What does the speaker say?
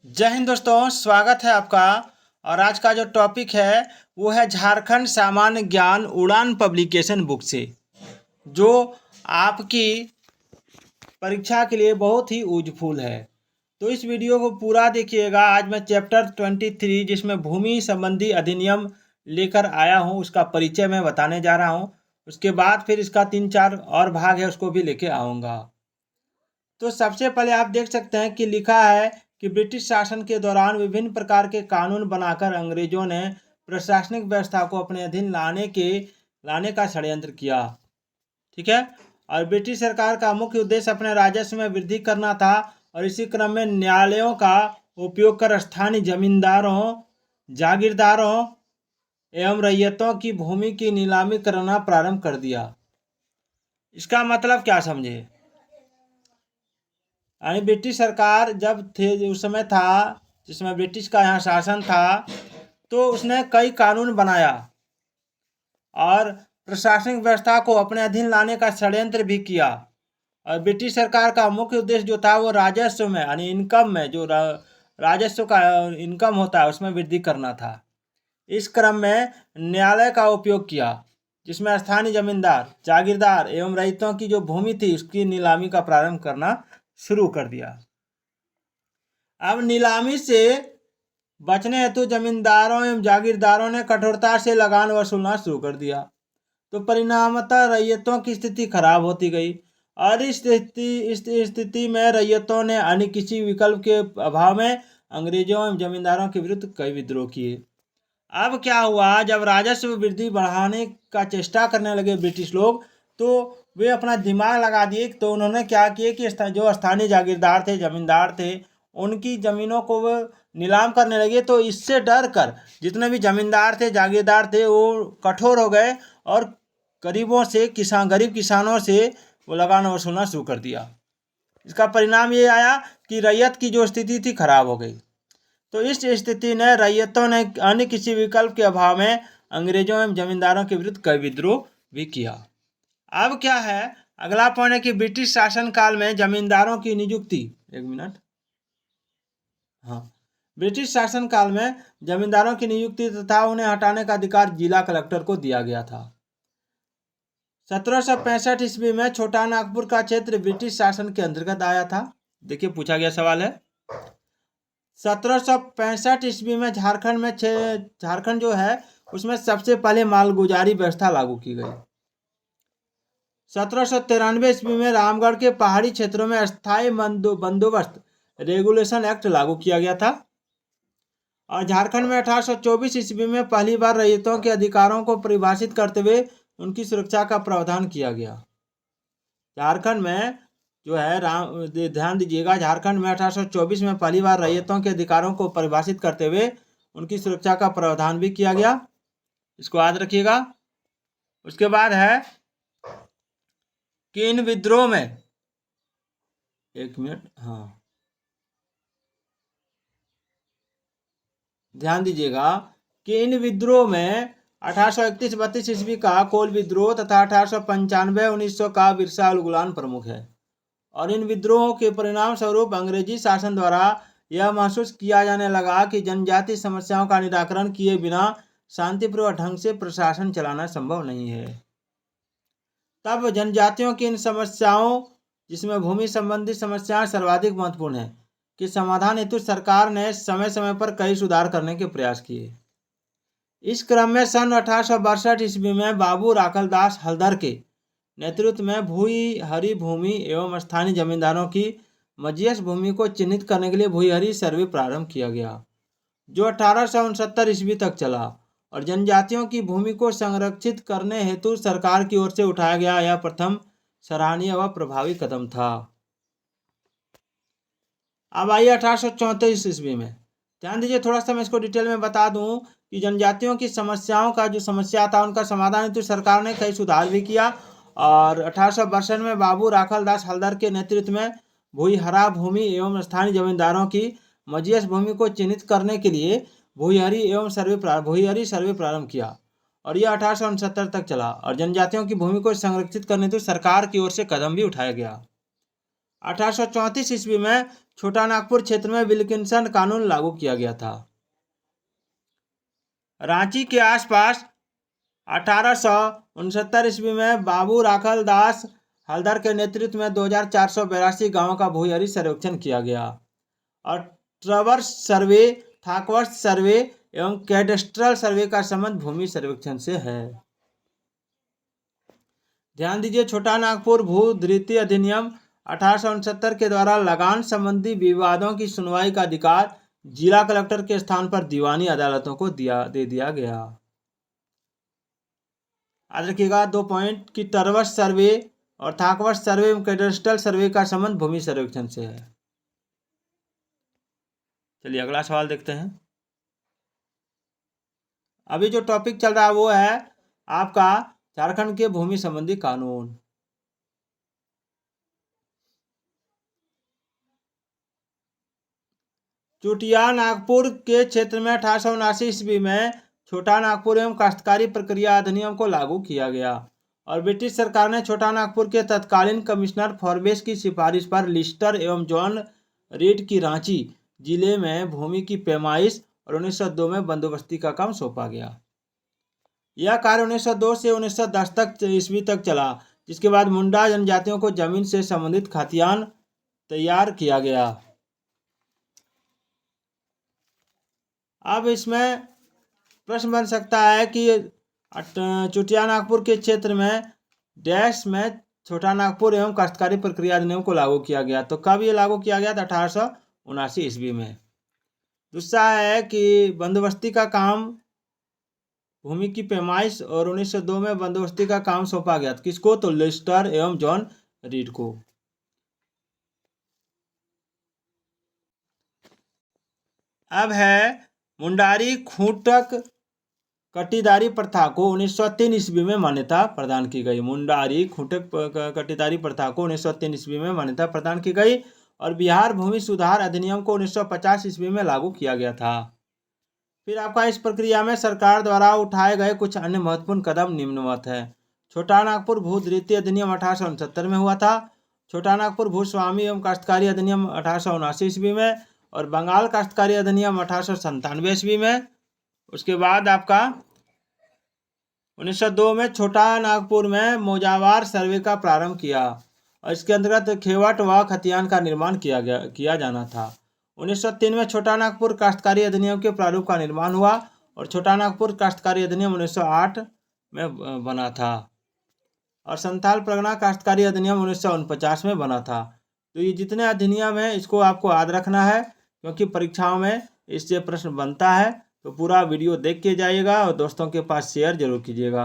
जय हिंद दोस्तों, स्वागत है आपका। और आज का जो टॉपिक है वो है झारखंड सामान्य ज्ञान उड़ान पब्लिकेशन बुक से, जो आपकी परीक्षा के लिए बहुत ही यूजफुल है। तो इस वीडियो को पूरा देखिएगा। आज मैं चैप्टर 23 जिसमें भूमि संबंधी अधिनियम लेकर आया हूँ, उसका परिचय मैं बताने जा रहा हूँ। उसके बाद फिर इसका 3-4 और भाग है, उसको भी लेके आऊँगा। तो सबसे पहले आप देख सकते हैं कि लिखा है कि ब्रिटिश शासन के दौरान विभिन्न प्रकार के कानून बनाकर अंग्रेजों ने प्रशासनिक व्यवस्था को अपने अधीन लाने का षड्यंत्र किया। ठीक है। और ब्रिटिश सरकार का मुख्य उद्देश्य अपने राजस्व में वृद्धि करना था, और इसी क्रम में न्यायालयों का उपयोग कर स्थानीय जमींदारों, जागीरदारों एवं रैयतों की भूमि की नीलामी करना प्रारंभ कर दिया। इसका मतलब क्या समझे? यानी ब्रिटिश सरकार जब थे, उस समय था जिसमें ब्रिटिश का यहाँ शासन था, तो उसने कई कानून बनाया और प्रशासनिक व्यवस्था को अपने अधीन लाने का षड्यंत्र भी किया। और ब्रिटिश सरकार का मुख्य उद्देश्य जो था वो राजस्व में, यानी इनकम में, जो राजस्व का इनकम होता है उसमें वृद्धि करना था। इस क्रम में न्यायालय का उपयोग किया, जिसमें स्थानीय जमींदार, जागीरदार एवं रैयतों की जो भूमि थी उसकी नीलामी का प्रारंभ करना शुरू कर दिया। अब नीलामी से बचने हेतु जमींदारों एवं जागीरदारों ने कठोरता से लगान वसूलना शुरू कर दिया। तो परिणामतः रैयतों की स्थिति खराब होती गई, और इस स्थिति में रैयतों ने अन्य किसी विकल्प के अभाव में अंग्रेजों एवं जमींदारों के विरुद्ध कई विद्रोह किए। अब क्या हुआ, जब राजस्व वृद्धि बढ़ाने का चेष्टा करने लगे ब्रिटिश लोग, तो वे अपना दिमाग लगा दिए। तो उन्होंने क्या किए कि जो स्थानीय जागीरदार थे, जमींदार थे, उनकी ज़मीनों को वो नीलाम करने लगे। तो इससे डर कर जितने भी जमींदार थे, जागीरदार थे, वो कठोर हो गए और गरीब किसानों से वो लगान वसूलना शुरू कर दिया। इसका परिणाम ये आया कि रैयत की जो स्थिति थी खराब हो गई। तो इस स्थिति ने रैयतों ने अन्य किसी विकल्प के अभाव में अंग्रेजों एवं जमींदारों के विरुद्ध कई विद्रोह भी किया। अब क्या है, अगला पॉइंट है कि ब्रिटिश शासन काल में जमींदारों की नियुक्ति, एक मिनट, हाँ, ब्रिटिश शासन काल में जमींदारों की नियुक्ति तथा उन्हें हटाने का अधिकार जिला कलेक्टर को दिया गया था। 1765 ईस्वी में छोटा नागपुर का क्षेत्र ब्रिटिश शासन के अंतर्गत आया था। देखिए, पूछा गया सवाल है। 1765 ईस्वी में झारखंड जो है उसमें सबसे पहले मालगुजारी व्यवस्था लागू की गई। 1793 ईस्वी में रामगढ़ के पहाड़ी क्षेत्रों में अस्थायी बंदोबस्त रेगुलेशन एक्ट लागू किया गया था। और झारखंड में 1824 ईस्वी में पहली बार रैयतों के अधिकारों को परिभाषित करते हुए उनकी सुरक्षा का प्रावधान किया गया। झारखंड में जो है, ध्यान दीजिएगा, झारखंड में 1824 में पहली बार रैयतों के अधिकारों को परिभाषित करते हुए उनकी सुरक्षा का प्रावधान भी किया गया। इसको याद रखिएगा। उसके बाद है कि इन विद्रोह में, एक मिनट, हाँ, ध्यान दीजिएगा कि इन विद्रोह में 1831-32 ईस्वी का कोल विद्रोह तथा 1895-1900 का बिरसा उलगुलान प्रमुख है। और इन विद्रोहों के परिणाम स्वरूप अंग्रेजी शासन द्वारा यह महसूस किया जाने लगा कि जनजातीय समस्याओं का निराकरण किए बिना शांतिपूर्वक ढंग से प्रशासन चलाना संभव नहीं है। तब जनजातियों की इन समस्याओं, जिसमें भूमि संबंधी समस्याएं सर्वाधिक महत्वपूर्ण है, कि समाधान हेतु सरकार ने समय समय पर कई सुधार करने के प्रयास किए। इस क्रम में सन 1862 ईस्वी में बाबू राखलदास हल्दर के नेतृत्व में भूईहरी भूमि एवं स्थानीय जमींदारों की मजियस भूमि को चिन्हित करने के लिए भूईहरी सर्वे प्रारंभ किया गया, जो 1869 ईस्वी तक चला। और जनजातियों की भूमि को संरक्षित करने हेतु सरकार की ओर से उठाया गया यह प्रथम सराहनीय व प्रभावी कदम था। अब आइए 1834 ईस्वी में, ध्यान दीजिए, थोड़ा सा मैं इसको डिटेल में बता दूं कि जनजातियों की समस्याओं का जो समस्या था उनका समाधान हेतु सरकार ने कई सुधार भी किया। और 1862 में बाबू राखलदास हल्दर के नेतृत्व में भूईहरा भूमि एवं स्थानीय जमींदारों की मजियस भूमि को चिन्हित करने के लिए भूईहरी सर्वे प्रारंभ किया, और यह 1869 तक चला। और जनजातियों की भूमि को संरक्षित करने हेतु सरकार की ओर से कदम भी उठाया गया। 1834 ईस्वी में छोटा नागपुर क्षेत्र में विल्किंसन कानून लागू किया गया था। रांची के आसपास 1869 ईस्वी में बाबू राखल दास हल्दर के नेतृत्व में 2482 गांवों का भूयरी सर्वेक्षण किया गया और ट्रवर्स सर्वे, थाकवर्स सर्वे एवं कैडेस्ट्रल सर्वे का संबंध भूमि सर्वेक्षण से है। ध्यान दीजिए, छोटा नागपुर भू धृति अधिनियम 1869 के द्वारा लगान संबंधी विवादों की सुनवाई का अधिकार जिला कलेक्टर के स्थान पर दीवानी अदालतों को दे दिया गया। याद रखिएगा 2 पॉइंट की टरवर्स सर्वे और थाकवर्स सर्वे एवं कैडेस्ट्रल सर्वे का संबंध भूमि सर्वेक्षण से है। चलिए अगला सवाल देखते हैं। अभी जो टॉपिक चल रहा है वो है आपका झारखंड के भूमि संबंधी कानून। चुटिया नागपुर के क्षेत्र में 1879 ईस्वी में छोटा नागपुर एवं काश्तकारी प्रक्रिया अधिनियम को लागू किया गया और ब्रिटिश सरकार ने छोटा नागपुर के तत्कालीन कमिश्नर फॉरबेस की सिफारिश पर लिस्टर एवं जॉन रीड की रांची जिले में भूमि की पैमाइश और 1902 में बंदोबस्ती का काम सौंपा गया। यह कार्य 1902 से 1910 तक ईस्वी तक चला, जिसके बाद मुंडा जनजातियों को जमीन से संबंधित खतियान तैयार किया गया। अब इसमें प्रश्न बन सकता है कि चुटिया नागपुर के क्षेत्र में डैश में छोटा नागपुर एवं काश्तकारी प्रक्रिया अधिनियम को लागू किया गया। तो कब ये लागू किया गया था? 1879 ईस्वी में। दूसरा है कि बंदोबस्ती का काम, भूमि की पैमाइश और 1902 में बंदोबस्ती का काम सौंपा गया। किसको? तो लिस्टर एवं जॉन रीड को। अब है मुंडारी खूंटक कटीदारी प्रथा को 1903 ईस्वी में मान्यता प्रदान की गई। मुंडारी खूंटक कटीदारी प्रथा को 1903 ईस्वी में मान्यता प्रदान की गई और बिहार भूमि सुधार अधिनियम को 1950 ईस्वी में लागू किया गया था। फिर आपका इस प्रक्रिया में सरकार द्वारा उठाए गए कुछ अन्य महत्वपूर्ण कदम निम्नवत है। छोटा नागपुर भू धृति अधिनियम 1869 में हुआ था। छोटा नागपुर भू स्वामी एवं काश्तकारी अधिनियम 1879 ईस्वी में और बंगाल काश्तकारी अधिनियम 1897 ईस्वी में। उसके बाद आपका 1902 में छोटा नागपुर में मौजावार सर्वे का प्रारंभ किया और इसके अंतर्गत खेवट व खतियान का निर्माण किया जाना था। 1903 में छोटा नागपुर काश्तकारी अधिनियम के प्रारूप का निर्माण हुआ और छोटा नागपुर काश्तकारी अधिनियम 1908 में बना था और संथाल परगना काश्तकारी अधिनियम 1949 में बना था। तो ये जितने अधिनियम हैं इसको आपको याद रखना है, क्योंकि परीक्षाओं में इससे प्रश्न बनता है। तो पूरा वीडियो देख के जाइएगा और दोस्तों के पास शेयर जरूर कीजिएगा।